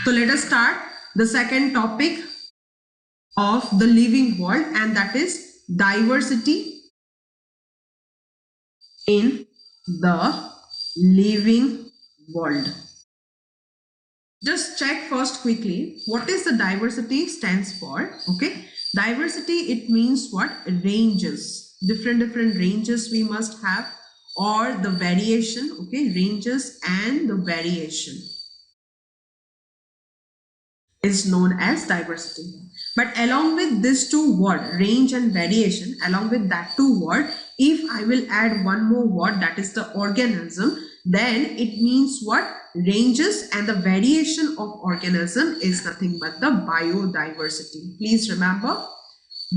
So let us start the second topic of the living world, and that is diversity in the living world. Just check first quickly what is the diversity stands for. Okay, diversity, it means what? Ranges, different ranges we must have, or the variation. Okay, ranges and the variation is known as diversity. But along with this two word, range and variation, along with that two word, if I will add one more word, that is the organism, then it means what? Ranges and the variation of organism is nothing but the biodiversity. Please remember,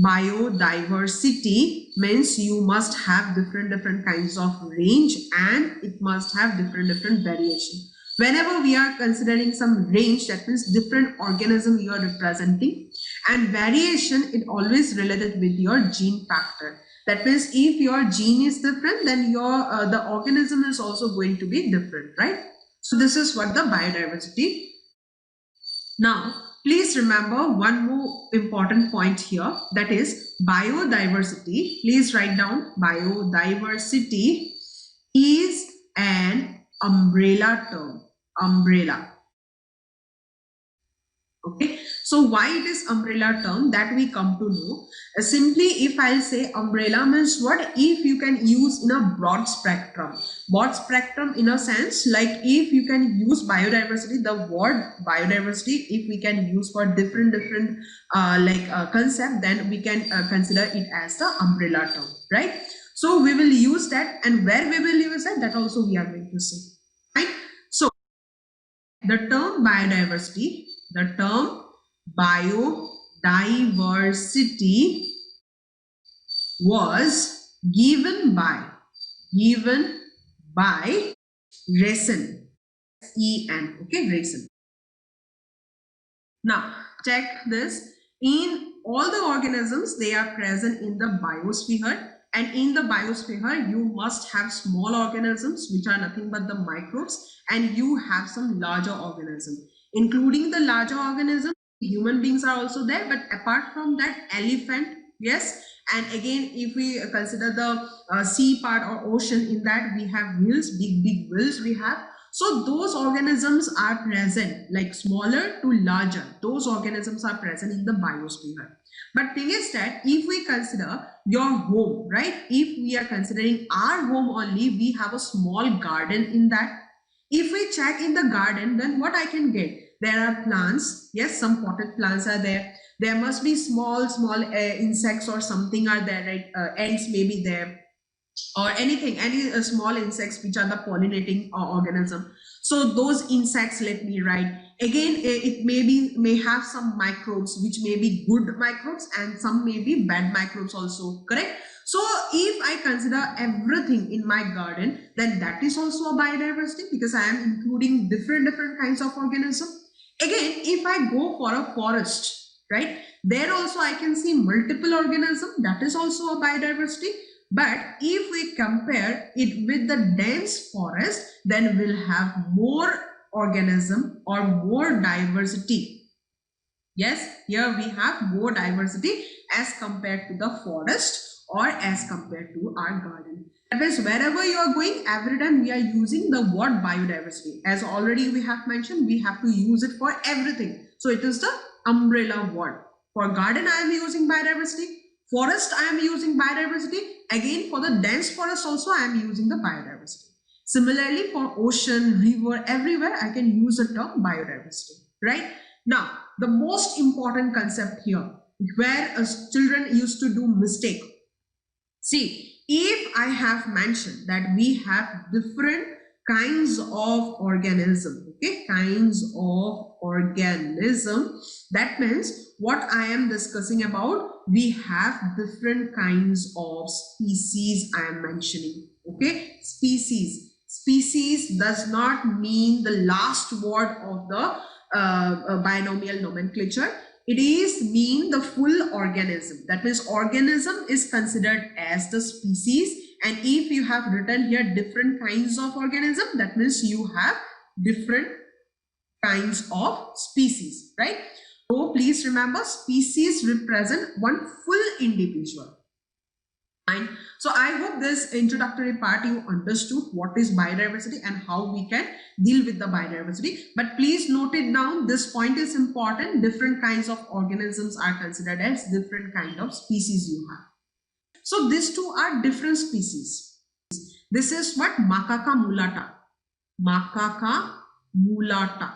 biodiversity means you must have different kinds of range, and it must have different variation. Whenever we are considering some range, that means different organism you are representing, and variation, it always related with your gene factor. That means if your gene is different, then your the organism is also going to be different, right? So this is what the biodiversity. Now please remember one more important point here, that is biodiversity. Please write down, biodiversity is an umbrella term. Umbrella. Okay, so why it is umbrella term, that we come to know. Simply, if I'll say umbrella means what? If you can use in a broad spectrum in a sense, like if you can use biodiversity, the word biodiversity, if we can use for different concept, then we can consider it as the umbrella term, right? So we will use that, and where we will use that also we are going to see, right? So the term biodiversity was given by Racine. E-N, okay, Racine. Now check this. In all the organisms, they are present in the biosphere, and in the biosphere you must have small organisms which are nothing but the microbes, and you have some larger organisms. Including the larger organisms, human beings are also there, but apart from that, elephant, yes. And again, if we consider the sea part or ocean, in that we have whales, big whales we have. So those organisms are present, like smaller to larger, those organisms are present in the biosphere. But thing is that if we consider your home, right, if we are considering our home only, we have a small garden in that. If we check in the garden, then what I can get? There are plants, yes, some potted plants are there. There must be small insects or something are there, right? Ants may be there, or anything, any small insects which are the pollinating organism. So those insects, let me write again, it may have some microbes which may be good microbes, and some may be bad microbes also, correct? So if I consider everything in my garden, then that is also a biodiversity, because I am including different kinds of organisms. Again, if I go for a forest, right, there also I can see multiple organisms, that is also a biodiversity. But if we compare it with the dense forest, then we'll have more organism or more diversity. Yes, here we have more diversity as compared to the forest or as compared to our garden. That means wherever you are going, every time we are using the word biodiversity. As already we have mentioned, we have to use it for everything. So it is the umbrella word. For garden, I am using biodiversity. Forest, I am using biodiversity. Again, for the dense forest also, I am using the biodiversity. Similarly, for ocean, river, everywhere, I can use the term biodiversity, right? Now, the most important concept here, where children used to do mistake. See, if I have mentioned that we have different kinds of organism, okay, kinds of organism, that means what I am discussing about, we have different kinds of species I am mentioning, okay. Species does not mean the last word of the binomial nomenclature. It is mean the full organism. That means organism is considered as the species, and if you have written here different kinds of organism, that means you have different kinds of species, right? So please remember, species represent one full individual. Fine. So I hope this introductory part you understood what is biodiversity and how we can deal with the biodiversity. But please note it down. This point is important. Different kinds of organisms are considered as different kind of species you have. So these two are different species. This is what Macaca mulatta. Macaca mulatta.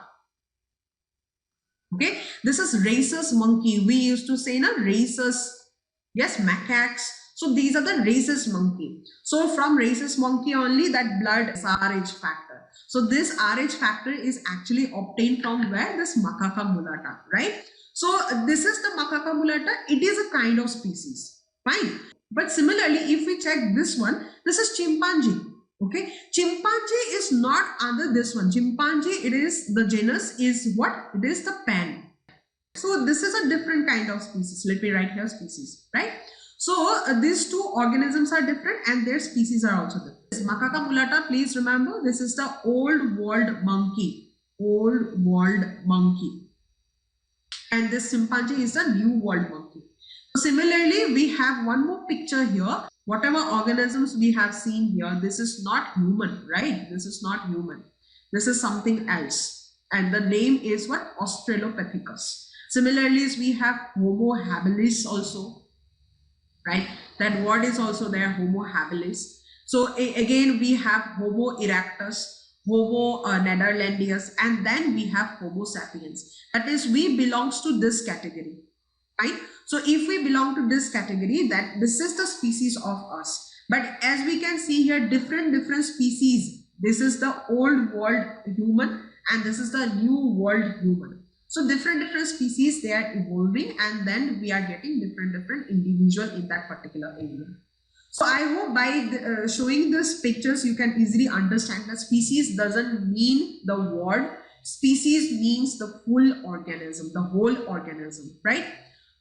Okay, this is rhesus monkey. We used to say na rhesus, yes, macaques. So these are the rhesus monkey. So from rhesus monkey only that blood is RH factor. So this RH factor is actually obtained from where? This Macaca mulatta, right? So this is the Macaca mulatta. It is a kind of species, fine. But similarly, if we check this one, this is chimpanzee. Okay, chimpanzee is not under this one. Chimpanzee, it is the genus is what? It is the pan. So this is a different kind of species. Let me write here species, right? So these two organisms are different and their species are also different. This Macaca mulatta, please remember, this is the old world monkey. Old world monkey. And this chimpanzee is the new world monkey. So similarly, we have one more picture here. Whatever organisms we have seen here, this is not human, right? This is not human. This is something else. And the name is what? Australopithecus. Similarly, we have Homo habilis also, right? That word is also there, Homo habilis. So again, we have Homo erectus, Homo nederlandius, and then we have Homo sapiens. That is, we belongs to this category, right? So if we belong to this category, that this is the species of us. But as we can see here, different species. This is the old world human and this is the new world human. So different species, they are evolving and then we are getting different individual in that particular area. So I hope by showing these pictures, you can easily understand that species doesn't mean the word. Species means the full organism, the whole organism, right?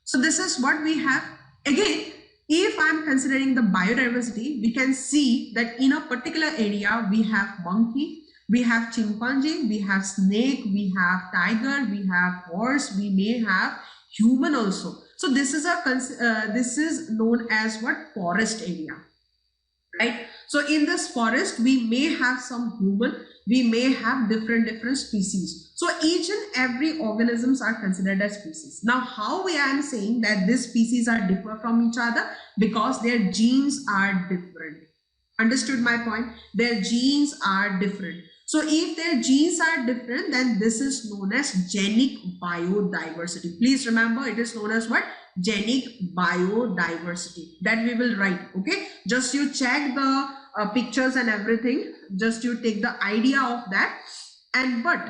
So this is what we have. Again, if I'm considering the biodiversity, we can see that in a particular area, we have monkey, we have chimpanzee, we have snake, we have tiger, we have horse, we may have human also. So this is known as what? Forest area, right? So in this forest, we may have some human, we may have different species. So each and every organisms are considered as species. Now, how I am saying that these species are different from each other? Because their genes are different. Understood my point? Their genes are different. So if their genes are different, then this is known as genic biodiversity. Please remember, it is known as what? Genic biodiversity. That we will write, okay? Just you check the pictures and everything. Just you take the idea of that. And but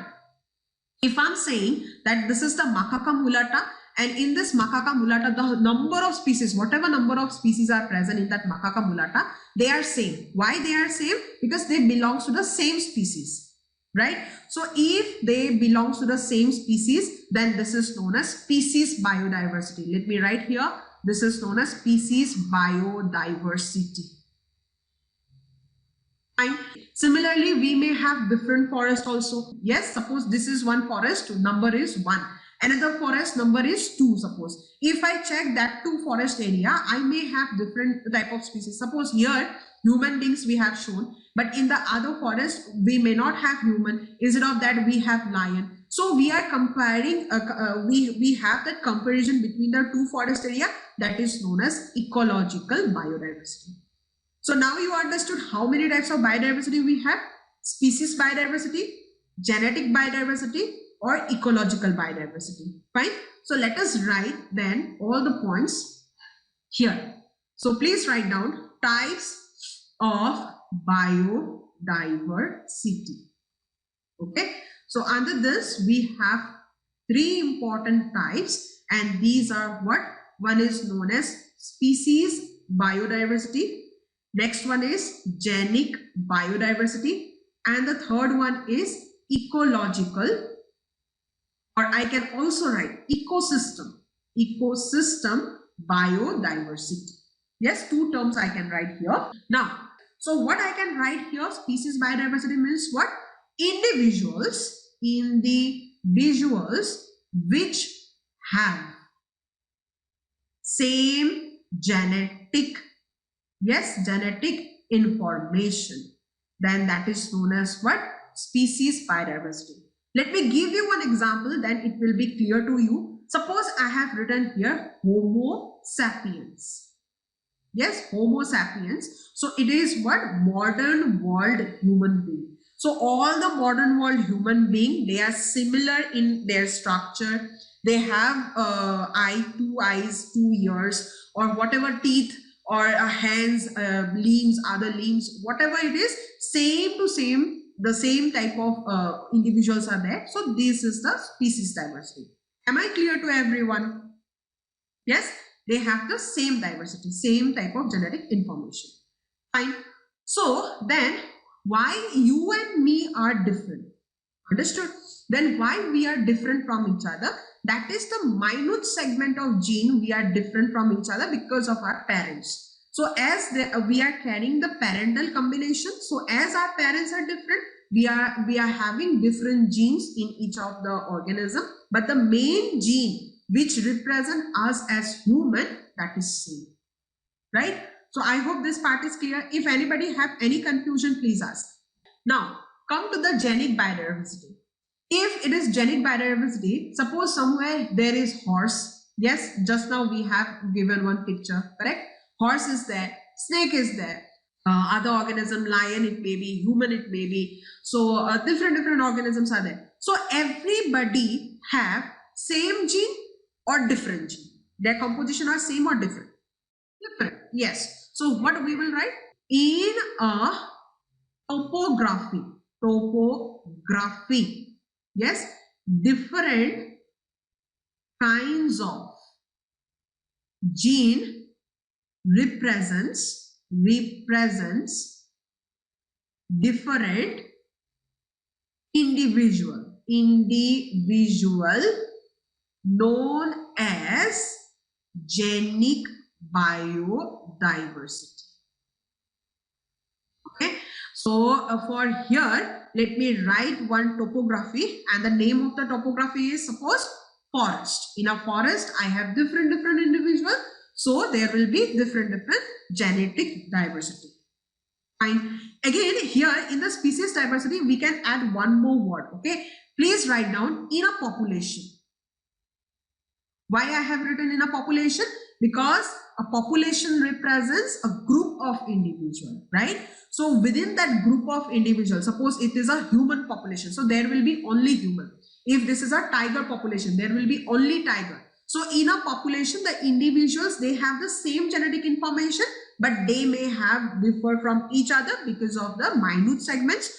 if I'm saying that this is the Macaca mulatta, and in this Macaca mulatta, the number of species, whatever number of species are present in that Macaca mulatta, they are same. Why they are same? Because they belong to the same species, right? So if they belong to the same species, then this is known as species biodiversity. Let me write here. This is known as species biodiversity. Fine. Similarly, we may have different forest also. Yes, suppose this is one forest, number is 1. Another forest number is 2, suppose. If I check that 2 forest area, I may have different type of species. Suppose here, human beings we have shown, but in the other forest, we may not have human. Instead of that, we have lion. So we are comparing, we have that comparison between the 2 forest area, that is known as ecological biodiversity. So now you understood how many types of biodiversity we have: species biodiversity, genetic biodiversity, or ecological biodiversity. Fine. So let us write then all the points here. So please write down types of biodiversity. Okay. So under this, we have 3 important types, and these are what? One is known as species biodiversity. Next one is genic biodiversity, and the third one is ecological, or I can also write ecosystem biodiversity. Yes, 2 terms I can write here. Now, so what I can write here, species biodiversity means what? Individuals individuals which have same genetic, yes, genetic information, then that is known as what? Species biodiversity. Let me give you one example, then it will be clear to you. Suppose I have written here Homo sapiens. Yes, Homo sapiens. So it is what? Modern world human being. So all the modern world human being, they are similar in their structure. They have two eyes, 2 ears, or whatever teeth, or hands, limbs, other limbs, whatever it is, same to same, the same type of individuals are there. So this is the species diversity. Am I clear to everyone? Yes, they have the same diversity, same type of genetic information. Fine. So then why you and me are different? Understood? Then why we are different from each other? That is the minute segment of gene we are different from each other because of our parents. So as we are carrying the parental combination, so as our parents are different, we are having different genes in each of the organism, but the main gene which represent us as human, that is same, right? So I hope this part is clear. If anybody have any confusion, please ask. Now come to the genic biodiversity. If it is genic biodiversity, suppose somewhere there is horse. Yes, just now we have given one picture, correct? Horse is there, snake is there, other organism, lion it may be, human it may be. So different organisms are there. So everybody have same gene or different gene. Their composition are same or different? Different, yes. So what we will write? In a topography, yes, different kinds of gene represents different individual known as genic biodiversity. Okay, so for here, let me write one topography, and the name of the topography is, suppose, forest. In a forest, I have different individuals, so there will be different genetic diversity. Fine. Again, here in the species diversity, we can add one more word. Okay, please write down in a population. Why I have written in a population? Because a population represents a group of individuals, right? So within that group of individuals, suppose it is a human population, so there will be only human. If this is a tiger population, there will be only tiger. So in a population, the individuals, they have the same genetic information, but they may have differ from each other because of the minute segments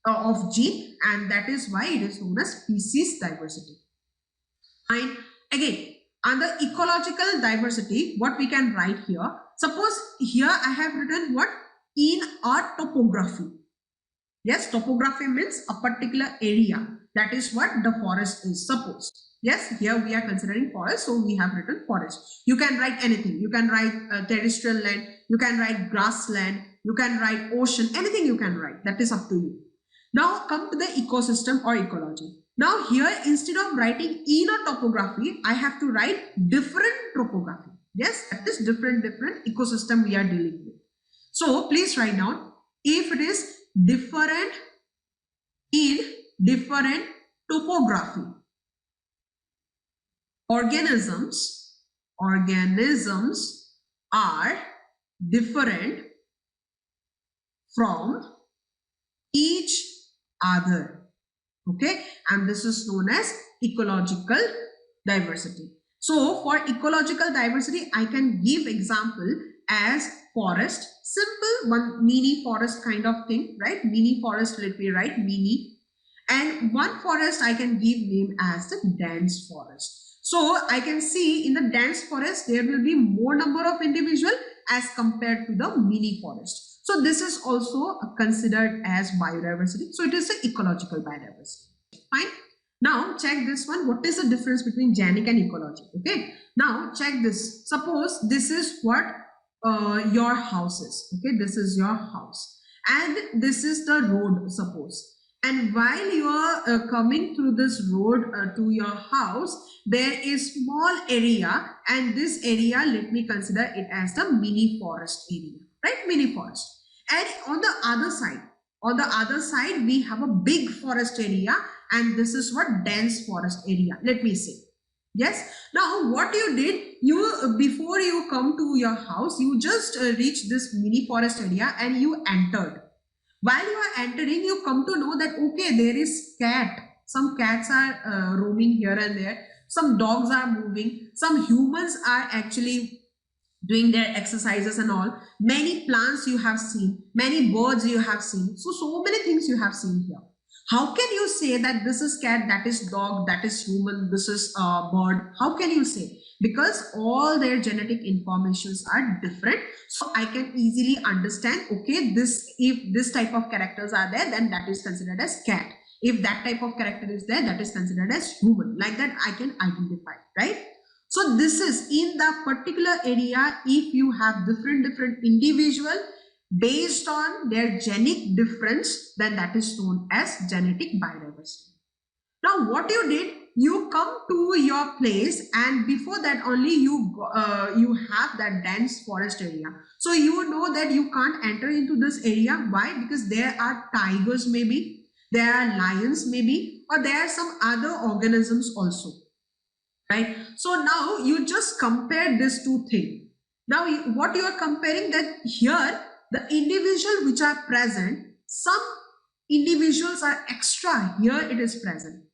of gene, and that is why it is known as species diversity. Fine. Again, under ecological diversity, what we can write here? Suppose here I have written what? In a topography. Yes, topography means a particular area. That is what the forest is. Suppose. Yes, here we are considering forest, so we have written forest. You can write anything. You can write terrestrial land. You can write grassland. You can write ocean. Anything you can write. That is up to you. Now come to the ecosystem or ecology. Now here, instead of writing in a topography, I have to write different topography. Yes, that is different ecosystem we are dealing with. So please write down, if it is different in different topography, organisms are different from each other. Okay, and this is known as ecological diversity. So for ecological diversity, I can give example as forest, simple one, mini forest kind of thing, right? Mini forest, let me write mini. And one forest I can give name as the dense forest. So I can see in the dense forest, there will be more number of individual as compared to the mini forest. So this is also considered as biodiversity. So it is an ecological biodiversity. Fine. Now check this one. What is the difference between genic and ecology? Okay. Now check this. Suppose this is what your house is. Okay. This is your house. And this is the road, suppose. And while you are coming through this road to your house, there is small area, and this area, let me consider it as the mini forest area, right? Mini forest. And on the other side, we have a big forest area, and this is what dense forest area. Let me say. Yes. Now, what you did, you before you come to your house, you just reach this mini forest area and you entered. While you are entering, you come to know that okay, there is cat. Some cats are roaming here and there. Some dogs are moving. Some humans are actually doing their exercises and all. Many plants you have seen. Many birds you have seen. So many things you have seen here. How can you say that this is cat, that is dog, that is human, this is bird? How can you say? Because all their genetic informations are different. So I can easily understand, okay, this, if this type of characters are there, then that is considered as cat. If that type of character is there, that is considered as human. Like that I can identify, right? So this is in the particular area, if you have different individual based on their genetic difference, then that is known as genetic biodiversity. Now what you did, you come to your place, and before that only you have that dense forest area. So you know that you can't enter into this area. Why? Because there are tigers, maybe there are lions, maybe, or there are some other organisms also, right? So now you just compare these two things. Now what you are comparing, that here the individual which are present, some individuals are extra, here it is present.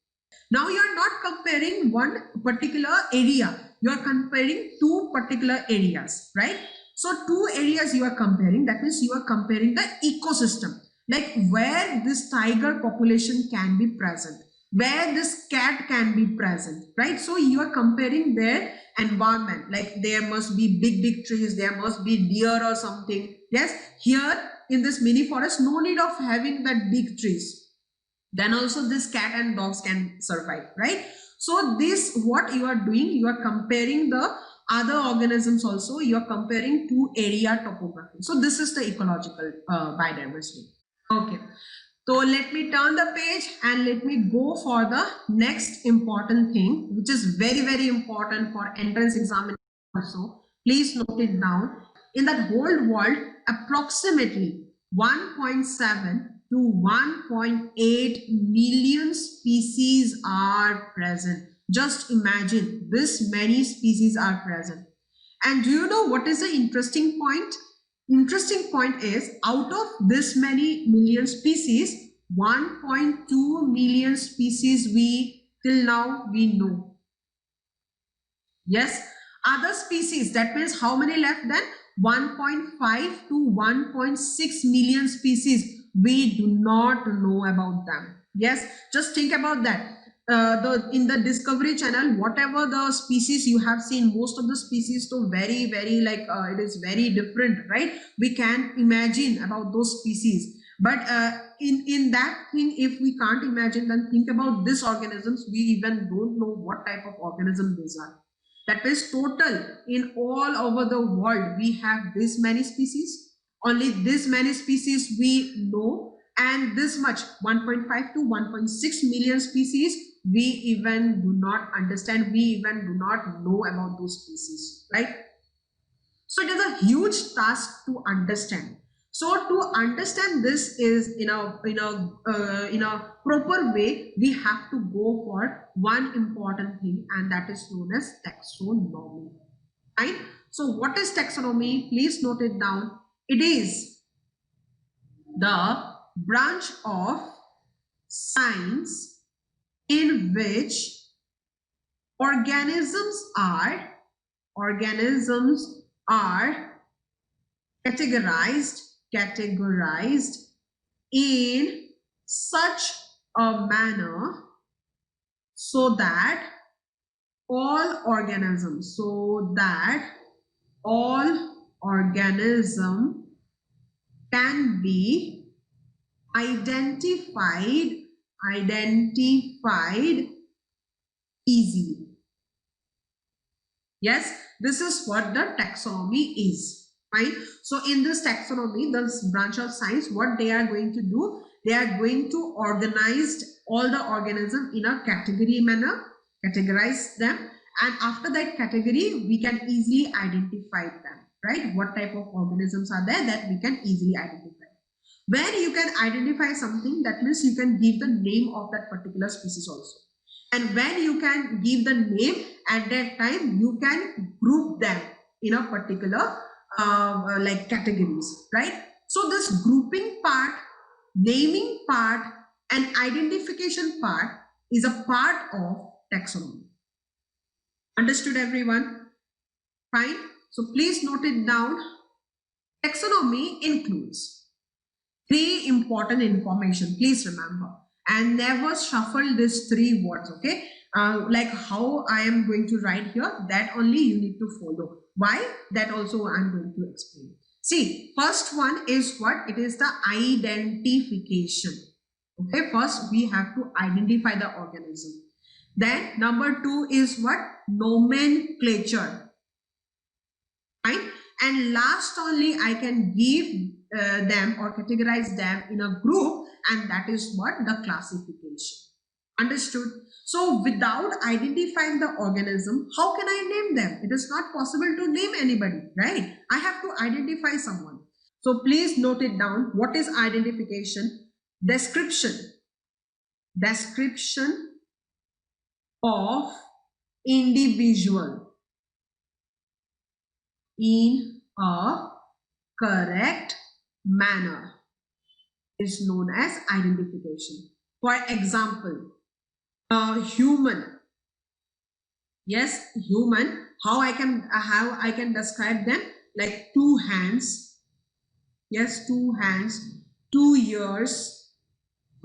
Now you are not comparing one particular area, you are comparing two particular areas, right? So two areas you are comparing, that means you are comparing the ecosystem, like where this tiger population can be present, where this cat can be present, right? So you are comparing their environment, like there must be big trees, there must be deer or something. Yes, here in this mini forest, no need of having that big trees, then also this cat and dogs can survive, right? So this, what you are doing, you are comparing the other organisms also, you are comparing to area topography. So this is the ecological biodiversity. Okay, so let me turn the page and let me go for the next important thing, which is very important for entrance examination also. Please note it down. In that whole world, approximately 1.7 to 1.8 million species are present. Just imagine, this many species are present. And do you know what is the interesting point? Interesting point is, out of this many million species, 1.2 million species we till now we know. Yes, other species, that means how many left then? 1.5 to 1.6 million species we do not know about them. Yes, just think about that. In the Discovery Channel, whatever the species you have seen, most of the species so very like it is very different, right? We can imagine about those species, but in that thing, if we can't imagine, then think about these organisms. We even don't know what type of organism these are. That means total in all over the world we have this many species. Only this many species we know, and this much 1.5 to 1.6 million species we even do not understand. We even do not know about those species, right? So it is a huge task to understand. So to understand this is in a proper way, we have to go for one important thing, and that is known as taxonomy. Right? So what is taxonomy? Please note it down. It is the branch of science in which organisms are categorized in such a manner so that all organisms can be identified easily. Yes, this is what the taxonomy is, right? So in this taxonomy, this branch of science, what they are going to do, they are going to organize all the organisms in a category manner, categorize them, and after that category, we can easily identify them, right? What type of organisms are there that we can easily identify. When you can identify something, that means you can give the name of that particular species also. And when you can give the name, at that time, you can group them in a particular like categories, right? So this grouping part, naming part, and identification part is a part of taxonomy. Understood, everyone? Fine. So please note it down. Taxonomy includes 3 important information. Please remember, and never shuffle these 3 words. Okay, like how I am going to write here, that only you need to follow. Why? That also I'm going to explain. See, first one is what? It is the identification. Okay, first we have to identify the organism. Then number 2 is what? Nomenclature. Right? And last only I can give them or categorize them in a group, and that is what? The classification. Understood? So without identifying the organism, how can I name them? It is not possible to name anybody, right? I have to identify someone. So please note it down. What is identification? Description. Description of individual in a correct manner is known as identification. For example, human. Yes, human. How I can describe them? Like 2 hands. Yes, 2 hands, 2 ears,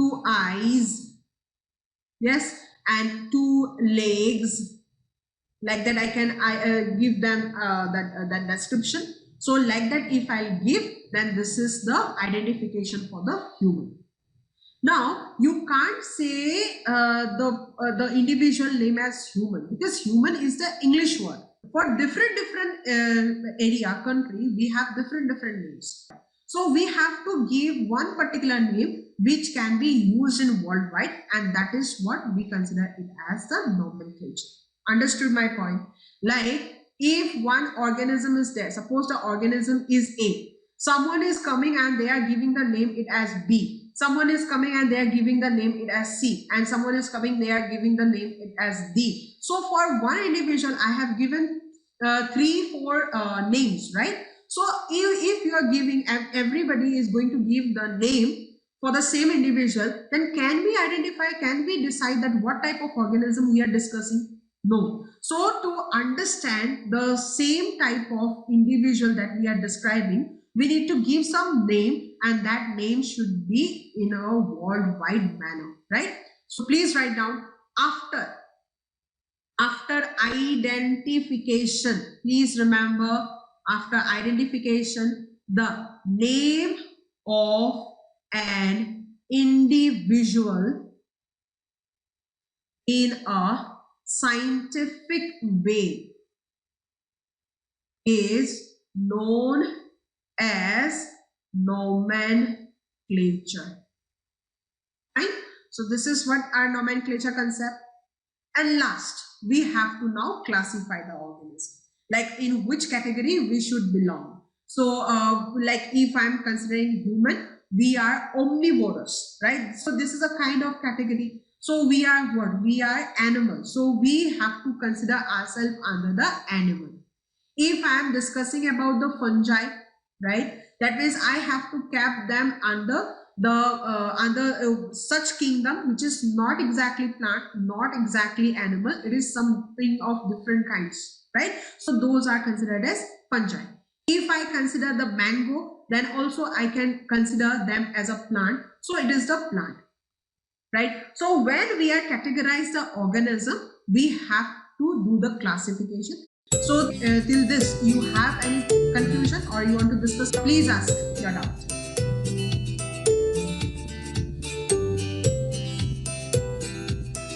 2 eyes. Yes, and 2 legs. Like that, I can give them that description. So like that, if I give, then this is the identification for the human. Now you can't say the individual name as human, because human is the English word. For different area, country, we have different names. So we have to give one particular name which can be used in worldwide, and that is what we consider it as the nomenclature. Understood my point? Like if one organism is there, suppose the organism is A, someone is coming and they are giving the name it as B, someone is coming and they are giving the name it as C, and someone is coming, they are giving the name it as D. So for one individual, I have given 3-4 names, right? So if you are giving, everybody is going to give the name for the same individual, then can we identify, can we decide that what type of organism we are discussing? No. So to understand the same type of individual that we are describing, we need to give some name, and that name should be in a worldwide manner, right? So please write down after identification. Please remember, after identification, the name of an individual in a scientific way is known as nomenclature. Right? So this is what our nomenclature concept. And last, we have to now classify the organism, like in which category we should belong. So like if I'm considering human, we are omnivorous, right? So this is a kind of category. So we are what? We are animals. So we have to consider ourselves under the animal. If I am discussing about the fungi, right, that means I have to cap them under the such kingdom which is not exactly plant, not exactly animal. It is something of different kinds, right? So those are considered as fungi. If I consider the mango, then also I can consider them as a plant. So it is the plant, right? So when we are categorize the organism, we have to do the classification. So till this, you have any confusion or you want to discuss, please ask your doubt.